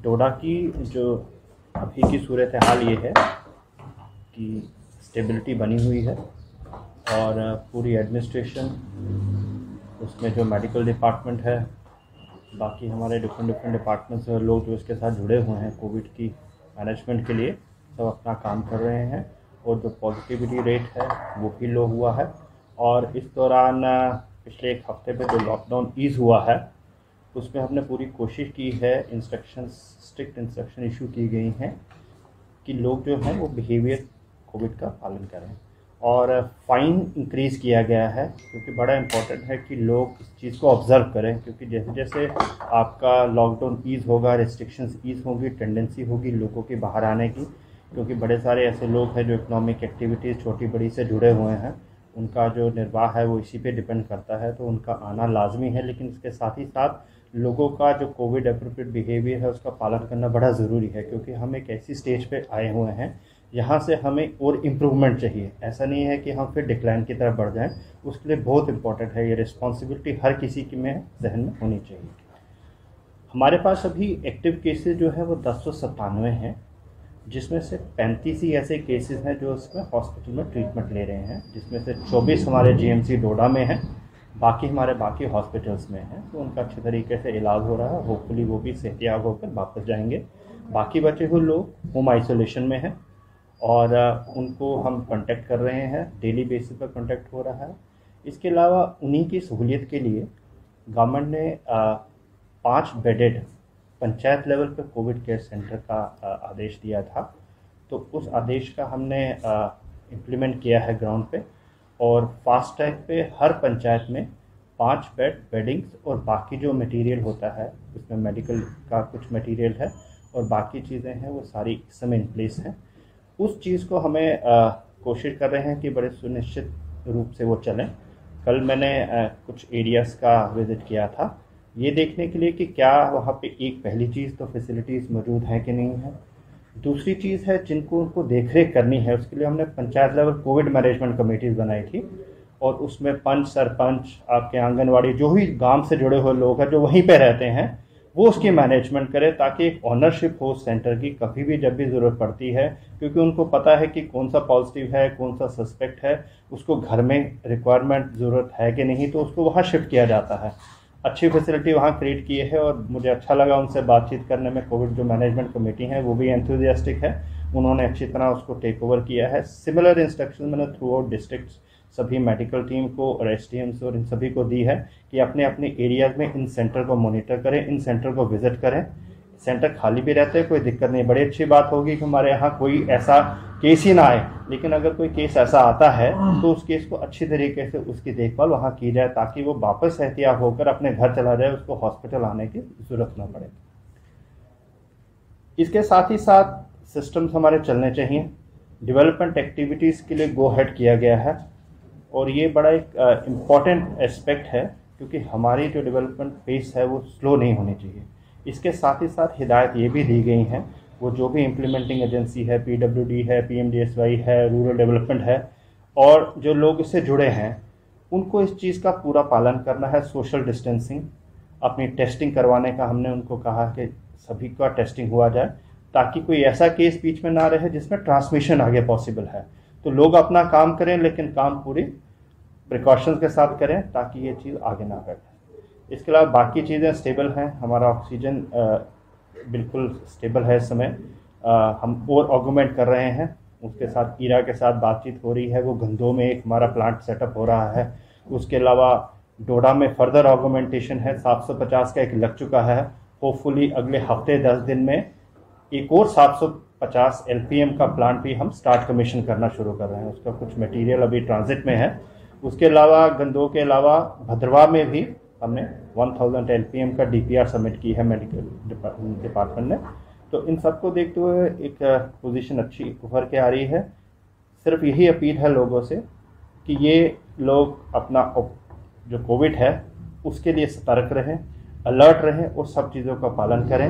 डोडा की जो अभी की सूरत हाल ये है कि स्टेबिलिटी बनी हुई है और पूरी एडमिनिस्ट्रेशन, उसमें जो मेडिकल डिपार्टमेंट है, बाकी हमारे डिफरेंट डिपार्टमेंट्स और लोग जो इसके साथ जुड़े हुए हैं कोविड की मैनेजमेंट के लिए, सब अपना काम कर रहे हैं। और जो पॉजिटिविटी रेट है वो भी लो हुआ है। और इस दौरान पिछले एक हफ्ते पे जो लॉकडाउन ईज़ हुआ है उसमें हमने पूरी कोशिश की है, स्ट्रिक्ट इंस्ट्रक्शन इशू की गई हैं कि लोग जो हैं वो बिहेवियर कोविड का पालन करें। और फ़ाइन इंक्रीज़ किया गया है क्योंकि बड़ा इम्पोर्टेंट है कि लोग इस चीज़ को ऑब्ज़र्व करें, क्योंकि जैसे जैसे आपका लॉकडाउन ईज़ होगा, रिस्ट्रिक्शंस ईज़ होगी, टेंडेंसी होगी लोगों की बाहर आने की, क्योंकि बड़े सारे ऐसे लोग हैं जो इकोनॉमिक एक्टिविटीज़ छोटी बड़ी से जुड़े हुए हैं, उनका जो निर्वाह है वो इसी पे डिपेंड करता है, तो उनका आना लाजमी है। लेकिन इसके साथ ही साथ लोगों का जो कोविड अप्रोप्रिएट बिहेवियर है उसका पालन करना बड़ा ज़रूरी है, क्योंकि हम एक ऐसी स्टेज पे आए हुए हैं यहाँ से हमें और इम्प्रूवमेंट चाहिए। ऐसा नहीं है कि हम फिर डिक्लाइन की तरफ बढ़ जाएं, उसके लिए बहुत इंपॉर्टेंट है, ये रिस्पॉन्सिबिलिटी हर किसी की में जहन में होनी चाहिए। हमारे पास अभी एक्टिव केसेस जो है वो 1097 हैं, जिसमें से 35 ही ऐसे केसेस हैं जो उसमें हॉस्पिटल में ट्रीटमेंट ले रहे हैं, जिसमें से 24 हमारे जीएमसी डोडा में हैं, बाकी हमारे बाकी हॉस्पिटल्स में हैं। तो उनका अच्छे तरीके से इलाज हो रहा है, होपफुली वो भी सेहतयाब होकर वापस जाएंगे। बाकी बचे हुए लोग होम आइसोलेशन में हैं और उनको हम कांटेक्ट कर रहे हैं, डेली बेसिस पर कांटेक्ट हो रहा है। इसके अलावा उन्हीं की सहूलियत के लिए गवर्नमेंट ने 5 बेडेड पंचायत लेवल पे कोविड केयर सेंटर का आदेश दिया था। तो उस आदेश का हमने इम्प्लीमेंट किया है ग्राउंड पे, और फास्ट ट्रैक पे हर पंचायत में 5 बेडिंग्स और बाकी जो मटेरियल होता है उसमें मेडिकल का कुछ मटेरियल है और बाकी चीज़ें हैं वो सारी इस समय इन प्लेस हैं। उस चीज़ को हमें कोशिश कर रहे हैं कि बड़े सुनिश्चित रूप से वो चलें। कल मैंने कुछ एरियाज़ का विज़िट किया था ये देखने के लिए कि क्या वहाँ पे एक पहली चीज़ तो फैसिलिटीज़ मौजूद हैं कि नहीं है, दूसरी चीज़ है जिनको उनको देखरेख करनी है, उसके लिए हमने panchayat level Covid management committees बनाई थी और उसमें पंच, सरपंच, आपके आंगनवाड़ी, जो भी गांव से जुड़े हुए लोग हैं जो वहीं पे रहते हैं वो उसकी मैनेजमेंट करें, ताकि एक ऑनरशिप हो सेंटर की कभी भी जब भी ज़रूरत पड़ती है, क्योंकि उनको पता है कि कौन सा पॉजिटिव है, कौन सा सस्पेक्ट है, उसको घर में रिक्वायरमेंट ज़रूरत है कि नहीं, तो उसको वहाँ शिफ्ट किया जाता है। अच्छी फैसिलिटी वहाँ क्रिएट की है और मुझे अच्छा लगा उनसे बातचीत करने में। कोविड जो मैनेजमेंट कमेटी है वो भी एंथुजियास्टिक है, उन्होंने अच्छी तरह उसको टेक ओवर किया है। सिमिलर इंस्ट्रक्शन मैंने थ्रू आउट डिस्ट्रिक्ट सभी मेडिकल टीम को और एसडीएम्स और इन सभी को दी है कि अपने अपने एरियाज में इन सेंटर को मॉनिटर करें, इन सेंटर को विजिट करें। सेंटर खाली भी रहते हैं, कोई दिक्कत नहीं, बड़ी अच्छी बात होगी कि हमारे यहाँ कोई ऐसा केस ही ना आए, लेकिन अगर कोई केस ऐसा आता है तो उस केस को अच्छी तरीके से उसकी देखभाल वहाँ की जाए ताकि वो वापस एहतियात होकर अपने घर चला जाए, उसको हॉस्पिटल आने की ज़रूरत ना पड़े। इसके साथ ही साथ सिस्टम्स हमारे चलने चाहिए। डेवलपमेंट एक्टिविटीज़ के लिए गो हेड किया गया है और ये बड़ा एक इम्पॉर्टेंट एस्पेक्ट है, क्योंकि हमारी जो डेवलपमेंट पेस है वो स्लो नहीं होनी चाहिए। इसके साथ ही साथ हिदायत ये भी दी गई हैं, वो जो भी इम्प्लीमेंटिंग एजेंसी है, पीडब्ल्यूडी है, पीएमडीएसवाई है, रूरल डेवलपमेंट है, और जो लोग इससे जुड़े हैं उनको इस चीज़ का पूरा पालन करना है। सोशल डिस्टेंसिंग, अपनी टेस्टिंग करवाने का हमने उनको कहा कि सभी का टेस्टिंग हुआ जाए ताकि कोई ऐसा केस बीच में ना रहे जिसमें ट्रांसमिशन आगे पॉसिबल है। तो लोग अपना काम करें लेकिन काम पूरी प्रिकॉशंस के साथ करें ताकि ये चीज़ आगे ना बढ़े। इसके अलावा बाकी चीज़ें स्टेबल हैं, हमारा ऑक्सीजन बिल्कुल स्टेबल है इस समय। हम और ऑगमेंट कर रहे हैं, उसके साथ ईरा के साथ बातचीत हो रही है, वो गंदों में एक हमारा प्लांट सेटअप हो रहा है। उसके अलावा डोडा में फर्दर ऑगमेंटेशन है, 750 का एक लग चुका है, होपफुली अगले हफ्ते 10 दिन में एक और 750 LPM का प्लांट भी हम स्टार्ट कमीशन करना शुरू कर रहे हैं। उसका कुछ मटेरियल अभी ट्रांजिट में है। उसके अलावा गंदों के अलावा भद्रवा में भी हमने 1000 LPM का DPR सबमिट की है मेडिकल डिपार्टमेंट ने। तो इन सबको देखते हुए एक पोजीशन अच्छी उभर के आ रही है। सिर्फ यही अपील है लोगों से कि ये लोग अपना जो कोविड है उसके लिए सतर्क रहें, अलर्ट रहें और सब चीज़ों का पालन करें।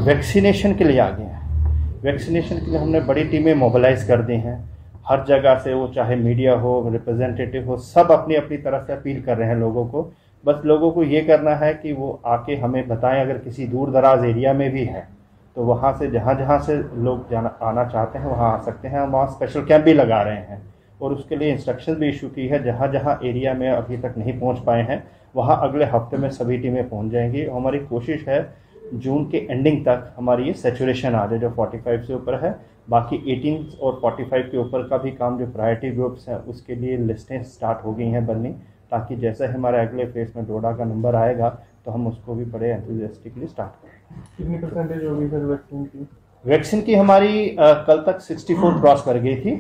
वैक्सीनेशन के लिए आगे हैं, वैक्सीनेशन के लिए हमने बड़ी टीमें मोबिलाइज़ कर दी हैं हर जगह से, वो चाहे मीडिया हो, रिप्रेजेंटेटिव हो, सब अपनी अपनी तरफ से अपील कर रहे हैं लोगों को बस लोगों को ये करना है कि वो आके हमें बताएं, अगर किसी दूर दराज एरिया में भी है तो वहाँ से जहाँ से लोग आना चाहते हैं वहाँ आ सकते हैं। हम वहाँ स्पेशल कैंप भी लगा रहे हैं और उसके लिए इंस्ट्रक्शन भी इशू की है। जहाँ जहाँ एरिया में अभी तक नहीं पहुँच पाए हैं वहाँ अगले हफ्ते में सभी टीमें पहुँच जाएंगी। हमारी कोशिश है जून के एंडिंग तक हमारी ये सैचुरेशन आ जाए जो 45 से ऊपर है। बाकी 18 और 45 के ऊपर का भी काम जो प्रायोरिटी ग्रुप्स हैं उसके लिए लिस्टें स्टार्ट हो गई हैं बननी, ताकि जैसे हमारे अगले फेज में डोडा का नंबर आएगा तो हम उसको भी बड़े एंथुसियास्टिकली स्टार्ट करें। कितनी परसेंटेज होगी फिर वैक्सीन की? वैक्सीन की हमारी कल तक 64 क्रॉस कर गई थी,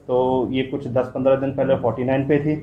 तो ये कुछ 10-15 दिन पहले 49 पे थी,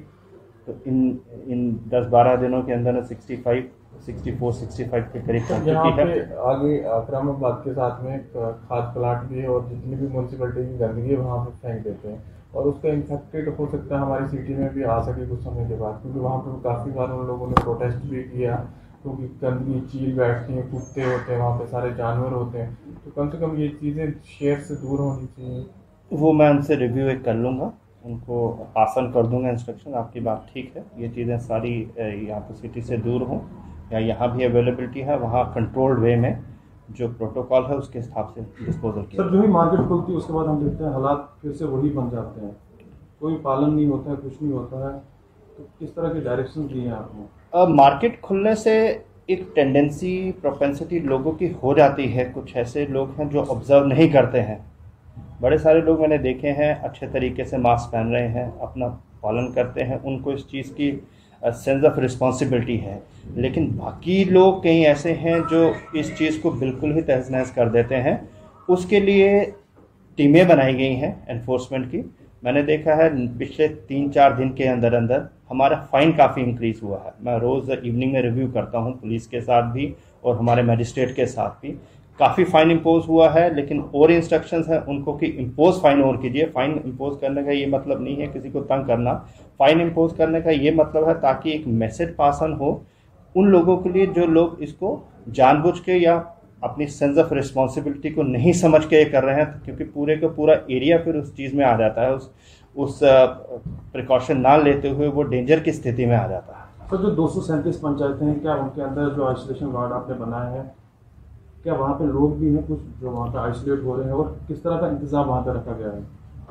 तो इन 10-12 दिनों के अंदर 64-65 के करीब पहुंच चुकी है। आगे आक्रामक के साथ में खाद प्लांट भी है और जितनी भी म्यूनसिपलिटी की गंदगी है वहाँ पे फेंक देते हैं और उसका इन्फेक्टेड हो सकता है हमारी सिटी में भी आ सके कुछ समय के बाद, क्योंकि वहाँ पर काफ़ी बार उन लोगों ने प्रोटेस्ट भी किया, क्योंकि गंदगी चील बैठती हैं, कुत्ते होते हैं वहाँ पे, सारे जानवर होते हैं, तो कम से कम ये चीज़ें शहर से दूर होनी चाहिए। वो मैं उनसे रिव्यू एक कर लूँगा, उनको आसान कर दूंगा इंस्ट्रक्शन। आपकी बात ठीक है, ये चीज़ें सारी यहाँ पर सिटी से दूर हों या यहाँ भी अवेलेबिलिटी है वहाँ कंट्रोल्ड वे में जो प्रोटोकॉल है उसके हिसाब से डिस्पोजल किया। सर जो ही मार्केट खुलती है उसके बाद हम देखते हैं हालात फिर से वही बन जाते हैं, कोई पालन नहीं होता है, कुछ नहीं होता है, तो किस तरह के डायरेक्शन दिए हैं आपने? मार्केट खुलने से एक टेंडेंसी प्रोपेंसिटी लोगों की हो जाती है। कुछ ऐसे लोग हैं जो ऑब्जर्व नहीं करते हैं। बड़े सारे लोग मैंने देखे हैं अच्छे तरीके से मास्क पहन रहे हैं, अपना पालन करते हैं, उनको इस चीज़ की सेंस ऑफ रिस्पॉन्सिबिलिटी है। लेकिन बाकी लोग कई ऐसे हैं जो इस चीज़ को बिल्कुल ही तहस नहस कर देते हैं। उसके लिए टीमें बनाई गई हैं एनफोर्समेंट की। मैंने देखा है पिछले 3-4 दिन के अंदर अंदर हमारा फ़ाइन काफ़ी इंक्रीज़ हुआ है। मैं रोज़ इवनिंग में रिव्यू करता हूँ पुलिस के साथ भी और हमारे मजिस्ट्रेट के साथ भी। काफ़ी फ़ाइन इम्पोज हुआ है, लेकिन और इंस्ट्रक्शंस हैं उनको कि इम्पोज फ़ाइन और कीजिए। फ़ाइन इम्पोज करने का ये मतलब नहीं है किसी को तंग करना। फ़ाइन इम्पोज करने का ये मतलब है ताकि एक मैसेज पास ऑन हो उन लोगों के लिए जो लोग इसको जानबूझ के या अपनी सेंस ऑफ रिस्पॉन्सिबिलिटी को नहीं समझ के ये कर रहे हैं, क्योंकि पूरे का पूरा एरिया फिर उस चीज़ में आ जाता है। उस प्रिकॉशन ना लेते हुए वो डेंजर की स्थिति में आ जाता है। सर जो 237 पंचायतें हैं, क्या उनके अंदर जो आइसोलेशन वार्ड आपने बनाया है, क्या वहाँ पे लोग भी हैं कुछ जो वहाँ पे आइसोलेट हो रहे हैं, और किस तरह का इंतजाम वहाँ पे रखा गया है?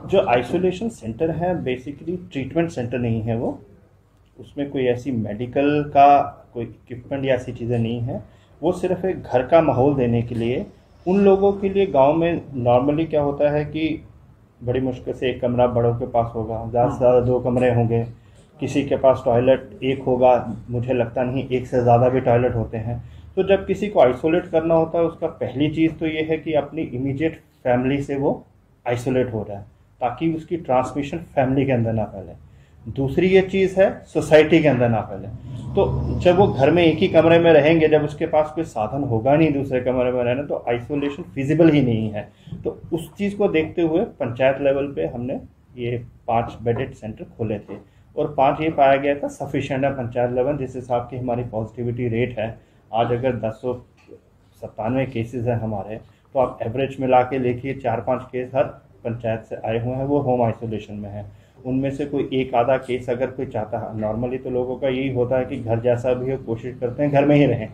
जो आइसोलेशन सेंटर है बेसिकली ट्रीटमेंट सेंटर नहीं है वो, उसमें कोई ऐसी मेडिकल का कोई इक्विपमेंट या ऐसी चीज़ें नहीं है। वो सिर्फ एक घर का माहौल देने के लिए उन लोगों के लिए। गांव में नॉर्मली क्या होता है कि बड़ी मुश्किल से एक कमरा बड़ों के पास होगा, ज़्यादा से ज़्यादा 2 कमरे होंगे, किसी के पास टॉयलेट एक होगा, मुझे लगता नहीं एक से ज़्यादा भी टॉयलेट होते हैं। तो जब किसी को आइसोलेट करना होता है उसका पहली चीज़ तो ये है कि अपनी इमीडिएट फैमिली से वो आइसोलेट हो रहा है ताकि उसकी ट्रांसमिशन फैमिली के अंदर ना फैले। दूसरी ये चीज़ है सोसाइटी के अंदर ना फैले। तो जब वो घर में एक ही कमरे में रहेंगे, जब उसके पास कोई साधन होगा नहीं दूसरे कमरे में रहना, तो आइसोलेशन फिजिबल ही नहीं है। तो उस चीज़ को देखते हुए पंचायत लेवल पे हमने ये 5 बेडेड सेंटर खोले थे और 5 ये पाया गया था सफिशिएंट है पंचायत लेवल। जिस हिसाब की हमारी पॉजिटिविटी रेट है, आज अगर 1097 केसेस हैं हमारे, तो आप एवरेज मिला के देखिए 4-5 केस हर पंचायत से आए हुए हैं, वो होम आइसोलेशन में है। उनमें से कोई एक आधा केस अगर कोई चाहता है, नॉर्मली तो लोगों का यही होता है कि घर जैसा भी हो कोशिश करते हैं घर में ही रहें,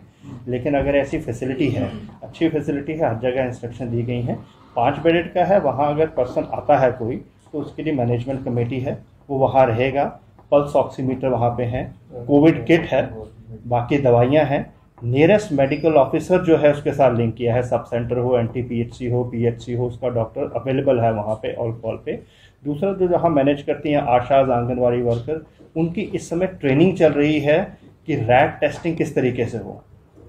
लेकिन अगर ऐसी फैसिलिटी है, अच्छी फैसिलिटी है, हर जगह इंस्ट्रक्शन दी गई हैं। 5 बेडेड का है, वहाँ अगर पर्सन आता है कोई तो उसके लिए मैनेजमेंट कमेटी है, वो वहाँ रहेगा। पल्स ऑक्सीमीटर वहाँ पे है, कोविड किट है, बाकी दवाइयाँ हैं। नियरेस्ट मेडिकल ऑफिसर जो है उसके साथ लिंक किया है, सब सेंटर हो, NTPHC हो, PHC हो, उसका डॉक्टर अवेलेबल है वहाँ पे ऑल कॉल पे। दूसरा जो जहाँ मैनेज करती हैं आशाज, आंगनवाड़ी वर्कर, उनकी इस समय ट्रेनिंग चल रही है कि रैट टेस्टिंग किस तरीके से हो।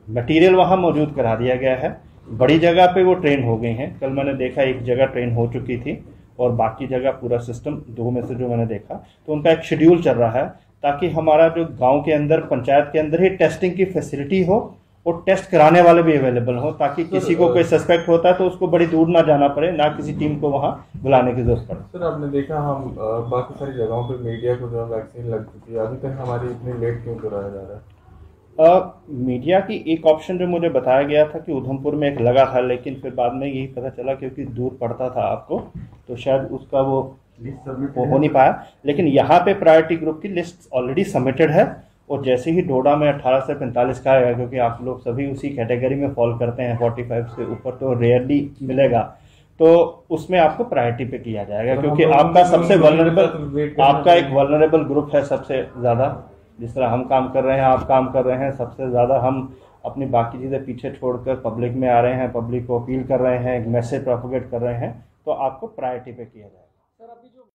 मटीरियल वहाँ मौजूद करा दिया गया है, बड़ी जगह पे वो ट्रेन हो गई हैं। कल मैंने देखा एक जगह ट्रेन हो चुकी थी और बाकी जगह पूरा सिस्टम 2 में से जो मैंने देखा, तो उनका एक शेड्यूल चल रहा है ताकि हमारा जो गांव के अंदर पंचायत के अंदर ही टेस्टिंग की फैसिलिटी हो और टेस्ट कराने वाले भी अवेलेबल हो, ताकि किसी को कोई सस्पेक्ट होता है तो उसको बड़ी दूर ना जाना पड़े, ना किसी टीम को वहाँ बुलाने की जरूरत पड़े। सर आपने देखा हम बाकी सारी जगहों पर मीडिया को जो वैक्सीन लग चुकी है, अभी तक हमारी इतनी लेट क्यों कराया जा रहा है? मीडिया की एक ऑप्शन जो मुझे बताया गया था कि उधमपुर में एक लगा था, लेकिन फिर बाद में यही पता चला क्योंकि दूर पड़ता था आपको, तो शायद उसका वो हो नहीं पाया। लेकिन यहाँ पे प्रायोरिटी ग्रुप की लिस्ट ऑलरेडी सबमिटेड है और जैसे ही डोडा में 18 से 45 का आएगा, क्योंकि आप लोग सभी उसी कैटेगरी में फॉल करते हैं, 45 से ऊपर तो रेयरली मिलेगा, तो उसमें आपको प्रायोरिटी पे किया जाएगा, क्योंकि आपका सबसे वल्नरेबल, आपका एक वल्नरेबल ग्रुप है सबसे ज़्यादा। जिस तरह हम काम कर रहे हैं, आप काम कर रहे हैं, सबसे ज़्यादा हम अपनी बाकी चीज़ें पीछे छोड़कर पब्लिक में आ रहे हैं, पब्लिक को अपील कर रहे हैं, एक मैसेज प्रोपोगेट कर रहे हैं, तो आपको प्रायोरिटी पे किया जाएगा।